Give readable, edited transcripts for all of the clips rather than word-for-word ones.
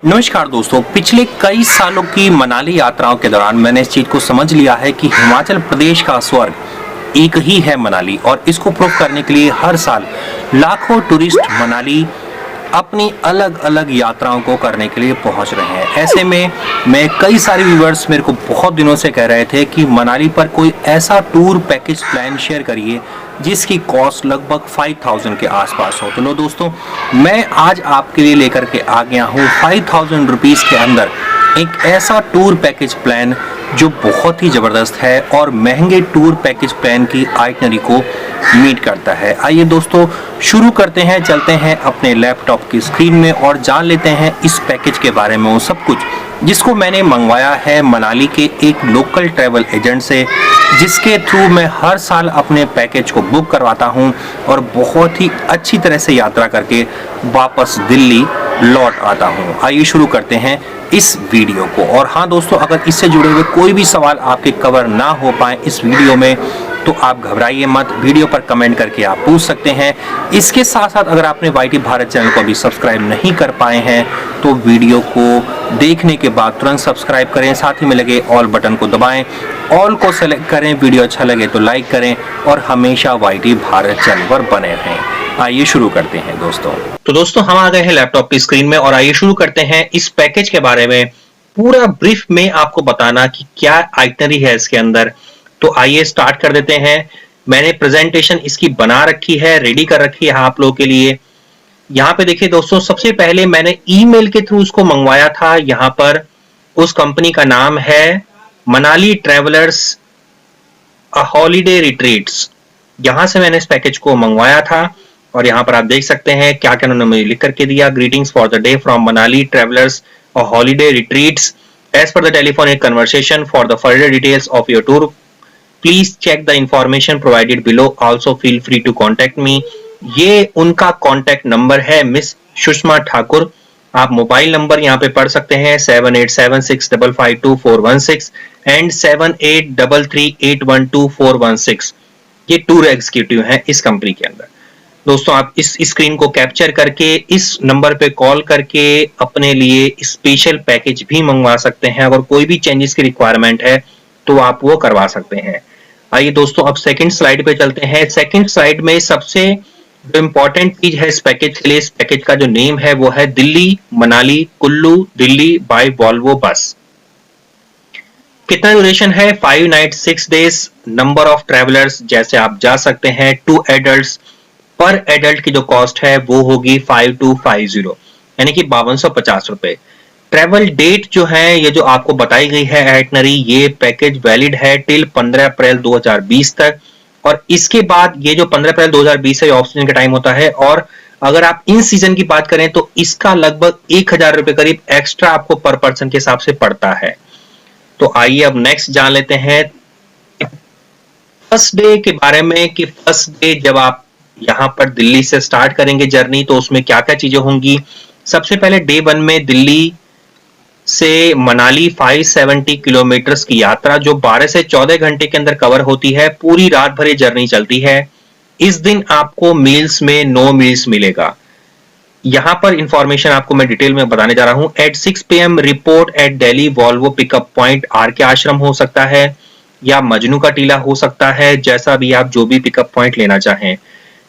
नमस्कार दोस्तों, पिछले कई सालों की मनाली यात्राओं के दौरान मैंने इस चीज को समझ लिया है कि हिमाचल प्रदेश का स्वर्ग एक ही है मनाली। और इसको प्रूव करने के लिए हर साल लाखों टूरिस्ट मनाली अपनी अलग अलग यात्राओं को करने के लिए पहुंच रहे हैं। ऐसे में मैं कई सारे व्यूवर्स मेरे को बहुत दिनों से कह रहे थे कि मनाली पर कोई ऐसा टूर पैकेज प्लान शेयर करिए जिसकी कॉस्ट लगभग 5000 के आसपास हो। तो लो दोस्तों, मैं आज आपके लिए लेकर के आ गया हूँ 5000 रुपीज़ के अंदर एक ऐसा टूर पैकेज प्लान जो बहुत ही ज़बरदस्त है और महंगे टूर पैकेज प्लान की आइटनरी को मीट करता है। आइए दोस्तों शुरू करते हैं, चलते हैं अपने लैपटॉप की स्क्रीन में और जान लेते हैं इस पैकेज के बारे में वो सब कुछ जिसको मैंने मंगवाया है मनाली के एक लोकल ट्रैवल एजेंट से, जिसके थ्रू मैं हर साल अपने पैकेज को बुक करवाता हूं और बहुत ही अच्छी तरह से यात्रा करके वापस दिल्ली लौट आता हूं। आइए शुरू करते हैं इस वीडियो को। और हाँ दोस्तों, अगर इससे जुड़े हुए कोई भी सवाल आपके कवर ना हो पाए इस वीडियो में तो आप घबराइए मत, वीडियो पर कमेंट करके आप पूछ सकते हैं। इसके साथ साथ अगर आपने वाईटी भारत चैनल को अभी सब्सक्राइब नहीं कर पाए हैं तो वीडियो को देखने के बाद तुरंत सब्सक्राइब करें, साथ ही में लगे ऑल बटन को दबाएं, ऑल को सेलेक्ट करें, वीडियो अच्छा लगे तो लाइक करें और हमेशा वाईटी भारत चैनल पर बने रहें। आइए शुरू करते हैं दोस्तों। तो दोस्तों हम आ गए हैं लैपटॉप की स्क्रीन में और आइए शुरू करते हैं इस पैकेज के बारे में पूरा ब्रीफ में आपको बताना कि क्या आइटनरी है इसके अंदर। तो आइए स्टार्ट कर देते हैं। मैंने प्रेजेंटेशन इसकी बना रखी है, रेडी कर रखी है आप लोगों के लिए। यहाँ पे देखिए दोस्तों, सबसे पहले मैंने ईमेल के थ्रू उसको मंगवाया था। यहाँ पर उस कंपनी का नाम है मनाली ट्रेवलर्स हॉलीडे रिट्रीट्स। यहां से मैंने इस पैकेज को मंगवाया था और यहाँ पर आप देख सकते हैं क्या क्या उन्होंने मुझे लिख करके दिया। Greetings for the day from Manali travellers holiday retreats, as per the telephonic conversation for the further details of your tour please check the information provided below, also feel free to contact me. ये उनका contact number है, miss Sushma Thakur. आप mobile number यहाँ पे पढ़ सकते हैं 7876552416 and 7833812416। ये टूर एग्जीक्यूटिव है इस कंपनी के अंदर। दोस्तों आप इस स्क्रीन को कैप्चर करके इस नंबर पे कॉल करके अपने लिए स्पेशल पैकेज भी मंगवा सकते हैं। अगर कोई भी चेंजेस की रिक्वायरमेंट है तो आप वो करवा सकते हैं। आइए दोस्तों अब सेकंड स्लाइड पे चलते हैं। सेकंड स्लाइड में सबसे जो इंपॉर्टेंट चीज है इस पैकेज के लिए, इस पैकेज का जो नेम है वो है Delhi Manali Kullu Delhi by Volvo bus. कितना ड्यूरेशन है? 5 night 6 days. Number of travellers जैसे आप जा सकते हैं 2 एडल्ट्स। पर एडल्ट की जो कॉस्ट है वो होगी 5250 यानी कि 5250 रुपए। ट्रेवल डेट जो है ये जो आपको बताई गई है आइटनरी, ये पैकेज वैलिड है टिल 15 अप्रैल 2020 तक। और इसके बाद ये जो 15 अप्रैल 2020 है ऑफ सीजन का टाइम होता है। और अगर आप इन सीजन की बात करें तो इसका लगभग 1000 रुपए करीब एक्स्ट्रा आपको पर पर्सन के हिसाब से पड़ता है। तो आइए अब नेक्स्ट जान लेते हैं फर्स्ट डे के बारे में कि फर्स्ट डे जब आप यहां पर दिल्ली से स्टार्ट करेंगे जर्नी तो उसमें क्या क्या चीजें होंगी। सबसे पहले डे 1 में दिल्ली से मनाली 570 किलोमीटर्स की यात्रा जो 12 से 14 घंटे के अंदर कवर होती है। पूरी रात भर ये जर्नी चलती है। इस दिन आपको मील्स में नो मील्स मिलेगा। यहां पर इंफॉर्मेशन आपको मैं डिटेल में बताने जा रहा हूं। At 6 PM report at Delhi Volvo pickup point. R K Ashram हो सकता है या मजनू का टीला हो सकता है, जैसा भी आप जो भी पिकअप पॉइंट लेना चाहें।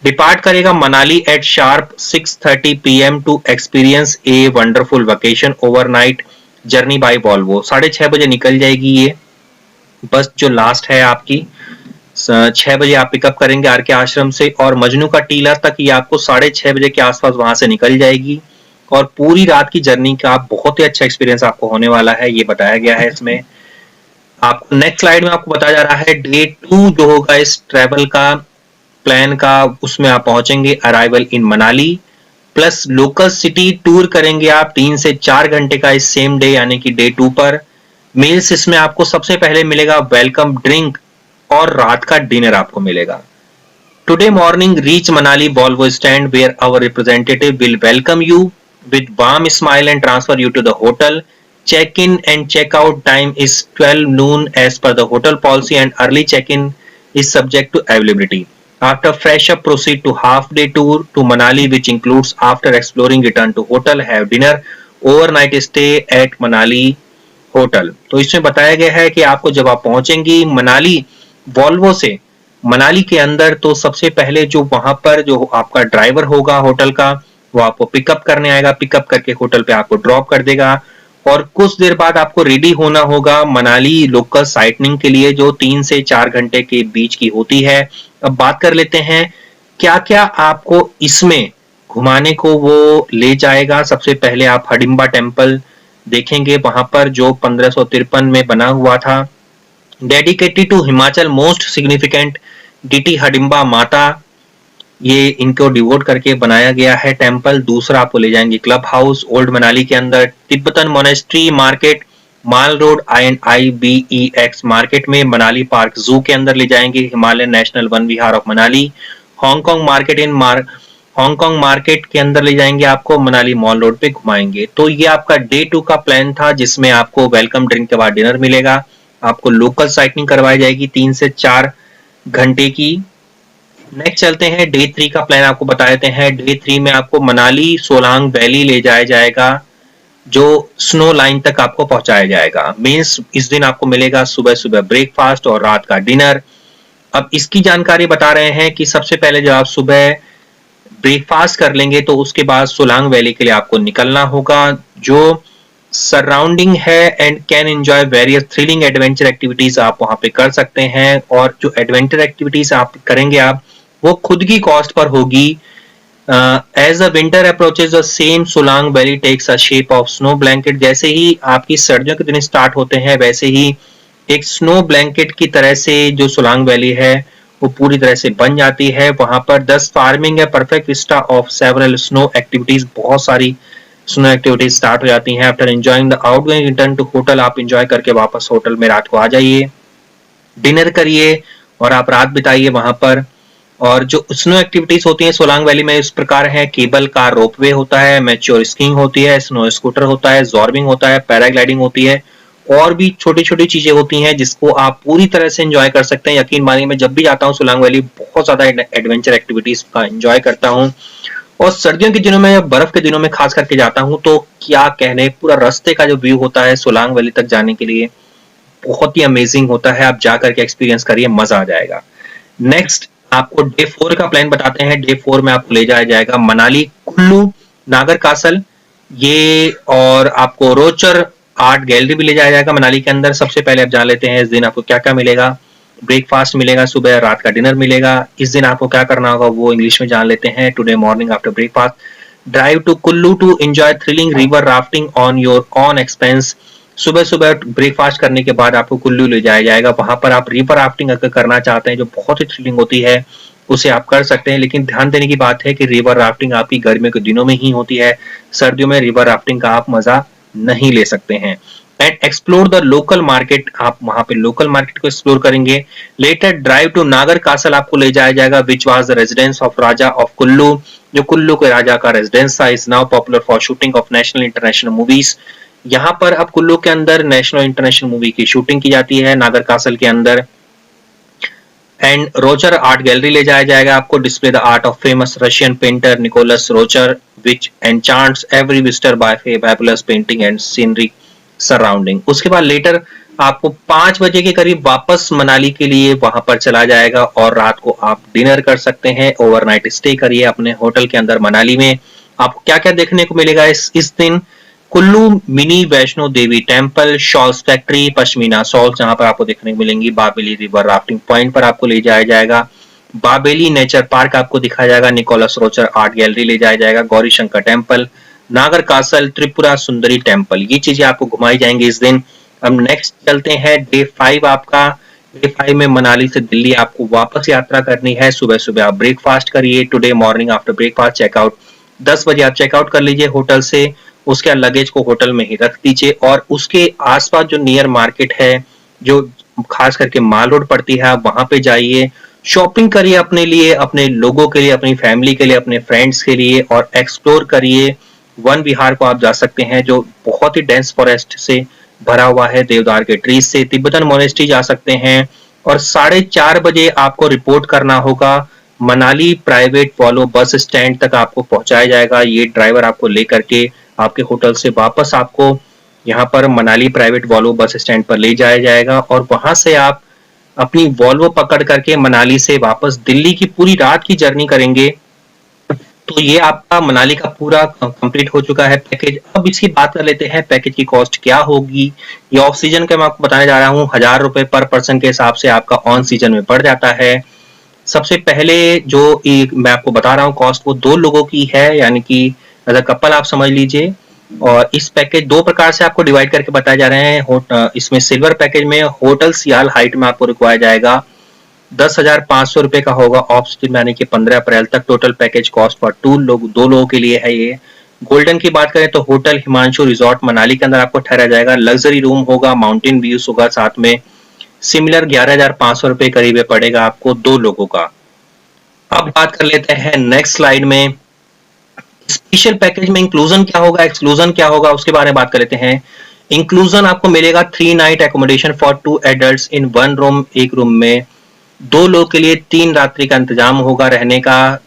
डिपार्ट करेगा Manali at sharp 6:30 PM to experience a wonderful vacation overnight journey by Volvo. 6:30 बजे निकल जाएगी ये बस जो लास्ट है आपकी। 6 बजे आप पिकअप करेंगे आर के आश्रम से और मजनू का टीला तक ये आपको 6:30 बजे के आसपास वहां से निकल जाएगी। और पूरी रात की जर्नी का बहुत ही अच्छा एक्सपीरियंस आपको होने वाला है, ये बताया गया है इसमें। आपको नेक्स्ट स्लाइड में आपको बताया जा रहा है डे 2 जो होगा इस ट्रेवल का प्लान का, उसमें आप पहुंचेंगे अराइवल इन Manali plus local city tour करेंगे आप 3 से 4 घंटे का इस सेम डे यानी कि डे 2 पर। मील्स इसमें आपको सबसे पहले मिलेगा वेलकम ड्रिंक और रात का डिनर आपको मिलेगा। Today morning reach Manali Volvo stand where our representative will welcome you with warm smile and transfer you to the hotel. Check in and check out time is 12 noon as per the hotel policy and early check in is subject to availability. After fresh up, proceed to half day tour to Manali, which includes after exploring return to hotel, have dinner, overnight stay at Manali hotel. तो इसमें बताया गया है कि आपको जब आप पहुंचेंगी मनाली वॉल्वो से मनाली के अंदर, तो सबसे पहले जो वहां पर जो आपका ड्राइवर होगा होटल का, वो आपको पिकअप करने आएगा, पिकअप करके होटल पे आपको ड्रॉप कर देगा और कुछ देर बाद आपको रेडी होना होगा मनाली लोकल साइटनिंग के लिए, जो 3 से 4 घंटे के बीच की होती है। अब बात कर लेते हैं क्या क्या आपको इसमें घुमाने को वो ले जाएगा। सबसे पहले आप हडिम्बा टेम्पल देखेंगे, वहां पर जो 1553 में बना हुआ था, dedicated to Himachal most significant deity Hadimba Mata, ये इनको डिवोट करके बनाया गया है टेम्पल। दूसरा आपको ले जाएंगे क्लब हाउस ओल्ड मनाली के अंदर, तिब्बतन मोनेस्ट्री मार्केट माल रोड INIBEX मार्केट में, मनाली पार्क जू के अंदर ले जाएंगे, Himalayan national one Vihar of Manali, Hong Kong market Hong Kong market के अंदर ले जाएंगे आपको, मनाली मॉल रोड पे घुमाएंगे। तो ये आपका डे 2 का प्लान था, जिसमें आपको वेलकम ड्रिंक के बाद डिनर मिलेगा, आपको लोकल साइटनिंग करवाई जाएगी 3 से 4 घंटे की। नेक्स्ट चलते हैं डे 3 का प्लान आपको बता देते हैं। डे 3 में आपको मनाली सोलांग वैली ले जाया जाएगा, जो स्नो लाइन तक आपको पहुंचाया जाएगा। मीन्स इस दिन आपको मिलेगा सुबह सुबह ब्रेकफास्ट और रात का डिनर। अब इसकी जानकारी बता रहे हैं कि सबसे पहले जब आप सुबह ब्रेकफास्ट कर लेंगे तो उसके बाद सोलांग वैली के लिए आपको निकलना होगा, जो सराउंडिंग है, and can enjoy various thrilling adventure activities आप वहां पे कर सकते हैं। और जो एडवेंचर एक्टिविटीज आप करेंगे आप, वो खुद की कॉस्ट पर होगी। As a winter approaches the same Solang valley takes a shape of snow blanket. जैसे ही आपकी सर्दियों के दिन स्टार्ट होते हैं, वैसे ही एक स्नो ब्लैंकेट की तरह से जो सोलांग वैली है वो पूरी तरह से बन जाती है। वहां पर 10 फार्मिंग है, perfect vista of several snow activities, बहुत सारी स्नो एक्टिविटीज स्टार्ट हो जाती हैं। After enjoying the outgoing return to hotel, आप एंजॉय करके वापस होटल में रात को आ जाइए, डिनर करिए और आप रात बिताइए वहां पर। और जो स्नो एक्टिविटीज होती हैं सोलांग वैली में इस प्रकार है, केबल कार रोपवे होता है, मैच्योर स्कीइंग होती है, स्नो स्कूटर होता है, जॉर्बिंग होता है, पैराग्लाइडिंग होती है, और भी छोटी छोटी चीजें होती हैं जिसको आप पूरी तरह से एंजॉय कर सकते हैं। यकीन मानिए मैं जब भी जाता हूँ सोलांग वैली बहुत ज्यादा एडवेंचर एक्टिविटीज का एंजॉय करता हूँ। और सर्दियों के दिनों में, बर्फ के दिनों में खास करके जाता हूँ, तो क्या कहने, पूरा रास्ते का जो व्यू होता है सोलांग वैली तक जाने के लिए बहुत ही अमेजिंग होता है। आप जा करके एक्सपीरियंस करिए, मजा आ जाएगा। नेक्स्ट आपको डे 4 का प्लान बताते हैं। डे 4 में आपको ले जाया जाएगा मनाली कुल्लू नागर कासल, ये, और आपको रोचर आर्ट गैलरी भी ले जाया जाएगा मनाली के अंदर। सबसे पहले आप जान लेते हैं इस दिन आपको क्या क्या मिलेगा। ब्रेकफास्ट मिलेगा, सुबह रात का डिनर मिलेगा। इस दिन आपको क्या करना होगा वो इंग्लिश में जान लेते हैं। Today morning after breakfast drive to Kullu to enjoy thrilling river rafting on your on expense. सुबह सुबह ब्रेकफास्ट करने के बाद आपको कुल्लू ले जाया जाएगा, वहां पर आप रिवर राफ्टिंग अगर करना चाहते हैं जो बहुत ही थ्रिलिंग होती है उसे आप कर सकते हैं। लेकिन ध्यान देने की बात है कि रिवर राफ्टिंग आपकी गर्मियों के दिनों में ही होती है, सर्दियों में रिवर राफ्टिंग का आप मजा नहीं ले सकते हैं। And explore the local market, आप वहां पे लोकल मार्केट को एक्सप्लोर करेंगे। लेटर ड्राइव टू नागर कासल आपको ले जाया जाएगा, which was the residence of Raja of Kullu, जो कुल्लू के राजा का रेजिडेंस था। Is now popular for shooting of national international movies. यहाँ पर अब कुल्लू के अंदर नेशनल इंटरनेशनल मूवी की शूटिंग की जाती है नागर कासल के अंदर। एंड रोचर आर्ट गैलरी ले जाया जाएगा आपको, display the art of famous Russian painter Nicholas Roerich which enchants every visitor by fabulous painting and scenery surrounding. उसके बाद लेटर आपको 5 बजे के करीब वापस मनाली के लिए वहां पर चला जाएगा और रात को आप डिनर कर सकते हैं, ओवरनाइट स्टे करिए अपने होटल के अंदर मनाली में। आपको क्या क्या देखने को मिलेगा इस दिन? Kullu mini Vaishno Devi temple, shawls factory, pashmina shawls जहां पर आपको देखने को मिलेंगी, बाबेली रिवर राफ्टिंग पॉइंट पर आपको ले जाया जाएगा, बाबेली नेचर पार्क आपको दिखाया जाएगा, निकोलस रोचर आर्ट गैलरी ले जाया जाएगा, गौरी शंकर टेम्पल, नागर कासल, त्रिपुरा सुंदरी टेम्पल, ये चीजें आपको घुमाई जाएंगी इस दिन। अब नेक्स्ट चलते हैं डे 5 आपका। डे 5 में मनाली से दिल्ली आपको वापस यात्रा करनी है। सुबह सुबह आप ब्रेकफास्ट करिए, today morning after breakfast checkout 10 बजे आप चेकआउट कर लीजिए होटल से। उसके लगेज को होटल में ही रख दीजिए और उसके आसपास जो नियर मार्केट है, जो खास करके माल रोड पड़ती है, आप वहां पे जाइए, शॉपिंग करिए अपने लिए, अपने लोगों के लिए, अपनी फैमिली के लिए, अपने फ्रेंड्स के लिए, और एक्सप्लोर करिए। वन विहार को आप जा सकते हैं जो बहुत ही डेंस फॉरेस्ट से भरा हुआ है, देवदार के ट्रीज से। तिब्बतन मोनेस्ट्री जा सकते हैं और 4:30 बजे आपको रिपोर्ट करना होगा। Manali private Volvo bus stand तक आपको पहुंचाया जाएगा, ये ड्राइवर आपको लेकर के आपके होटल से वापस आपको यहाँ पर Manali private Volvo bus stand पर ले जाया जाएगा और वहां से आप अपनी वॉल्वो पकड़ करके मनाली से वापस दिल्ली की पूरी रात की जर्नी करेंगे। तो ये आपका मनाली का पूरा कंप्लीट हो चुका है पैकेज। अब इसकी बात कर लेते हैं पैकेज की कॉस्ट क्या होगी। ये ऑफ सीजन का मैं आपको बताने जा रहा हूँ, 1000 रुपए पर पर्सन के हिसाब से आपका ऑन सीजन में पड़ जाता है। सबसे पहले जो मैं आपको बता रहा हूँ कॉस्ट, वो 2 लोगों की है, यानी कि एज अ कपल आप समझ लीजिए। और इस पैकेज 2 प्रकार से आपको डिवाइड करके बताए जा रहे हैं। इसमें सिल्वर पैकेज में होटल सियाल हाइट में आपको रुकवाया जाएगा, 10,500 रुपए का होगा ऑफ सीजन, यानी कि 15 अप्रैल तक। टोटल पैकेज कॉस्ट फॉर 2 लोगों के लिए है ये। गोल्डन की बात करें तो होटल हिमांशु रिजॉर्ट मनाली के अंदर आपको ठहरा जाएगा, लग्जरी रूम होगा, माउंटेन व्यूज होगा साथ में, सिमिलर 11,500 रुपए करीब पड़ेगा आपको 2 लोगों का। अब बात कर लेते हैं नेक्स्ट स्लाइड में स्पेशल पैकेज में इंक्लूजन क्या होगा, एक्सक्लूजन क्या होगा, उसके बारे में बात कर लेते हैं। इंक्लूजन आपको मिलेगा 3 night accommodation for 2 adults in 1 room, एक रूम में 2 लोग के लिए 3 रात्रि का इंतजाम होगा रहने का।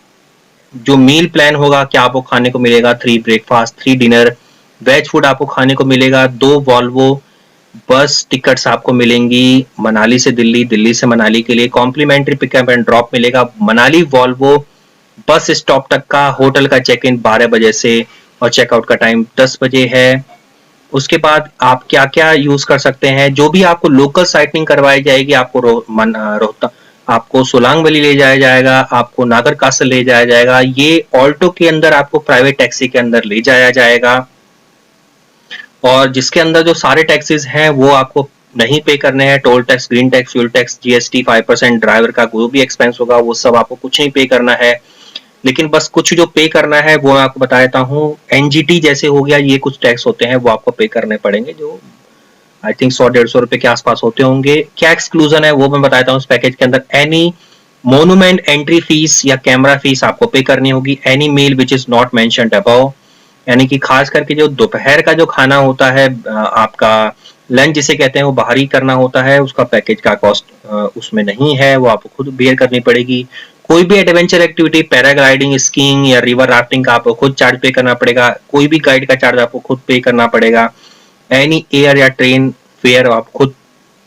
जो मील प्लान होगा, क्या आपको खाने को मिलेगा, 3 ब्रेकफास्ट, 3 डिनर, वेज फूड आपको खाने को मिलेगा, 2 वॉल्वो बस टिकट्स आपको मिलेंगी मनाली से दिल्ली, दिल्ली से मनाली के लिए, कॉम्प्लीमेंट्री पिकअप एंड ड्रॉप मिलेगा मनाली वॉल्वो बस स्टॉप तक का। होटल का चेक इन 12 बजे से और चेकआउट का टाइम 10 बजे है। उसके बाद आप क्या क्या यूज कर सकते हैं, जो भी आपको लोकल साइटिंग करवाई जाएगी, आपको आपको सोलांग वैली ले जाया जाएगा, आपको नागर कासल ले जाया जाएगा, ये ऑल्टो के अंदर आपको प्राइवेट टैक्सी के अंदर ले जाया जाएगा। और जिसके अंदर जो सारे टैक्सेस हैं वो आपको नहीं पे करने हैं, toll tax, green tax, fuel tax, GST, 5% driver का जो भी एक्सपेंस होगा वो सब आपको कुछ नहीं पे करना है। लेकिन बस कुछ जो पे करना है वो मैं आपको बता देता हूँ। एनजीटी जैसे हो गया, ये कुछ टैक्स होते हैं वो आपको पे करने पड़ेंगे, जो आई थिंक 100-150 रुपए के आसपास होते होंगे। क्या एक्सक्लूजन है वो मैं बताता हूँ इस पैकेज के अंदर। एनी मोन्यूमेंट एंट्री फीस या कैमरा फीस आपको पे करनी होगी। Any meal which is not mentioned above, यानी कि खास करके जो दोपहर का जो खाना होता है, आपका लंच जिसे कहते हैं, वो बाहर ही करना होता है, उसका पैकेज का कॉस्ट उसमें नहीं है, वो आपको खुद बेयर करनी पड़ेगी। कोई भी एडवेंचर एक्टिविटी, पैराग्लाइडिंग, स्कीइंग या रिवर राफ्टिंग का आपको खुद चार्ज पे करना पड़ेगा। कोई भी गाइड का चार्ज आपको खुद पे करना पड़ेगा। एनी एयर या ट्रेन फेयर आप खुद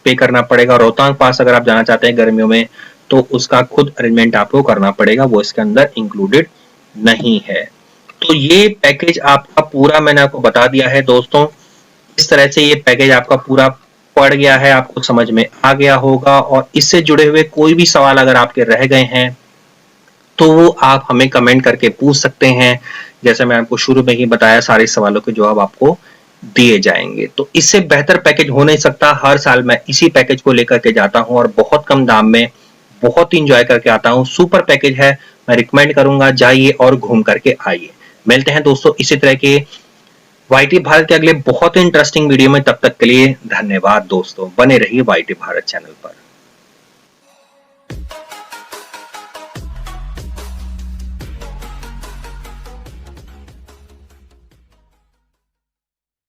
पे करना पड़ेगा। रोहतांग पास अगर आप जाना चाहते हैं गर्मियों में तो उसका खुद अरेंजमेंट आपको करना पड़ेगा, वो इसके अंदर इंक्लूडेड नहीं है। तो ये पैकेज आपका पूरा मैंने आपको बता दिया है दोस्तों। इस तरह से ये पैकेज आपका पूरा पड़ गया है, आपको समझ में आ गया होगा। और इससे जुड़े हुए कोई भी सवाल अगर आपके रह गए हैं तो वो आप हमें कमेंट करके पूछ सकते हैं। जैसे मैं आपको शुरू में ही बताया, सारे सवालों के जवाब आपको दिए जाएंगे। तो इससे बेहतर पैकेज हो नहीं सकता। हर साल मैं इसी पैकेज को लेकर के जाता हूं और बहुत कम दाम में बहुत इंजॉय करके आता हूं। सुपर पैकेज है, मैं रिकमेंड करूंगा, जाइए और घूम करके आइए। मिलते हैं दोस्तों इसी तरह के वाईटी भारत के अगले बहुत इंटरेस्टिंग वीडियो में। तब तक के लिए धन्यवाद दोस्तों, बने रहिए वाईटी भारत चैनल पर।